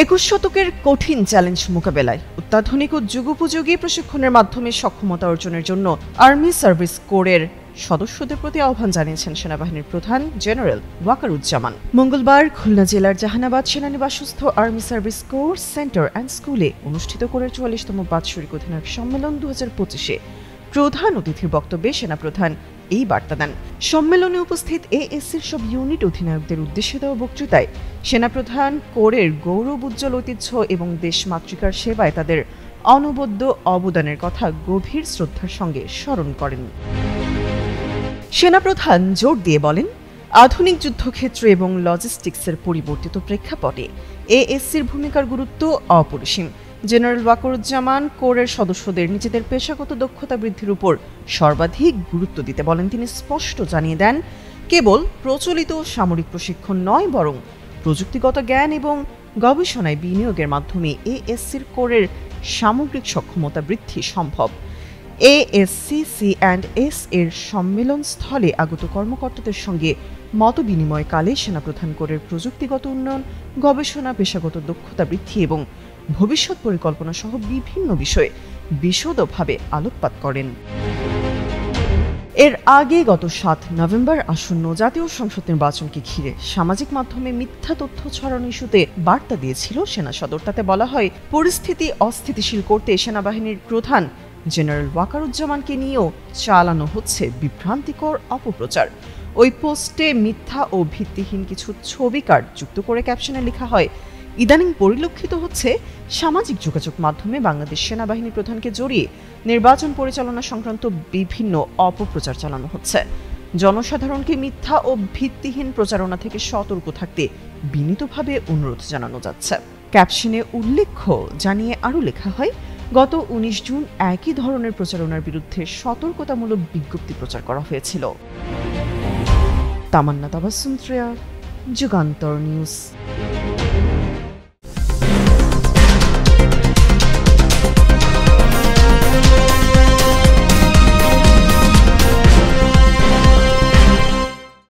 21 শতকের কঠিন চ্যালেঞ্জ মোকাবেলায় অত্যাধুনিক ও যুগোপযোগী প্রশিক্ষণের মাধ্যমে সক্ষমতা অর্জনের জন্য আর্মি সার্ভিস কোরের সদস্যদের প্রতি আহ্বান জানিয়েছেন সেনাবাহিনীর প্রধান জেনারেল ওয়াকারুজ্জামান। মঙ্গলবার খুলনা জেলার জাহানাবাদ সেনানিবাসস্থ army service corps centre and স্কুলে অনুষ্ঠিত কোরের 44তম বাৎসরিক অধিনায়ক সম্মেলন 2025-এ প্রধান অতিথির বক্তব্যে সেনাপ্রধান এই বার্তা দেন। সম্মেলনে উপস্থিত এএসসির সব ইউনিট অধিনায়কদের উদ্দেশ্যে দেওয়া বক্তৃতায় সেনাপ্রধান কোরের গৌরব উজ্জ্বল ঐতিহ্য এবং দেশমাতৃকার সেবায় তাদের অনবদ্য অবদানের কথা গভীর শ্রদ্ধার সঙ্গে স্মরণ করেন। সেনাপ্রধান জোর দিয়ে বলেন, আধুনিক যুদ্ধক্ষেত্র এবং লজিস্টিক্সের পরিবর্তিত প্রেক্ষাপটে এএসসির ভূমিকার গুরুত্ব অপরিসীম। জেনারেল ওয়াকারুজ্জামান কোরের সদস্যদের নিজেদের পেশাগত দক্ষতা বৃদ্ধির উপর সর্বাধিক গুরুত্ব দিতে বলেন। তিনি স্পষ্ট জানিয়ে দেন, কেবল প্রচলিত সামরিক প্রশিক্ষণ নয়, বরং প্রযুক্তিগত জ্ঞান এবং গবেষণায় বিনিয়োগের মাধ্যমে এএসসির কোরের সামগ্রিক সক্ষমতা বৃদ্ধি সম্ভব। এএসসি-সি&এস এর সম্মেলন স্থলে আগত কর্মকর্তাদের সঙ্গে মতবিনিময়কালে সেনাপ্রধান কোরের প্রযুক্তিগত উন্নয়ন, গবেষণা, পেশাগত দক্ষতা বৃদ্ধি এবং ভবিষ্যৎ পরিকল্পনা সহ বিভিন্ন বিষয়ে বিশদভাবে আলোকপাত করেন। এর আগে গত 7 নভেম্বর আসন্ন জাতীয় সংসদ নির্বাচনকে ঘিরে সামাজিক মাধ্যমে মিথ্যা তথ্য ছড়ানো ইস্যুতে বার্তা দিয়েছিল সেনা সদর। তাতে বলা হয়, পরিস্থিতি অস্থিতিশীল করতে সেনাবাহিনীর প্রধান জেনারেল ওয়াকারুজ্জামানকে নিয়েও চালানো হচ্ছে বিভ্রান্তিকর অপপ্রচার। ওই পোস্টে মিথ্যা ও ভিত্তিহীন কিছু ছবি কার্ড যুক্ত করে ক্যাপশনে লেখা হয়, ইদানিং পরিলক্ষিত হচ্ছে সামাজিক যোগাযোগ মাধ্যমে বাংলাদেশ সেনাবাহিনী প্রধানকে জড়িয়ে নির্বাচন পরিচালনা সংক্রান্ত বিভিন্ন অপপ্রচার চালানো হচ্ছে। জনসাধারণকে মিথ্যা ও ভিত্তিহীন প্রচারণা থেকে সতর্ক থাকতে বিনীতভাবে অনুরোধ জানানো যাচ্ছে। ক্যাপশনে উল্লেখ জানিয়ে আরও লেখা হয়, গত 19 জুন একই ধরনের প্রচারণার বিরুদ্ধে সতর্কতামূলক বিজ্ঞপ্তি প্রচার করা হয়েছিল। তামান্না তাবাসসুম, যুগান্তর নিউজ।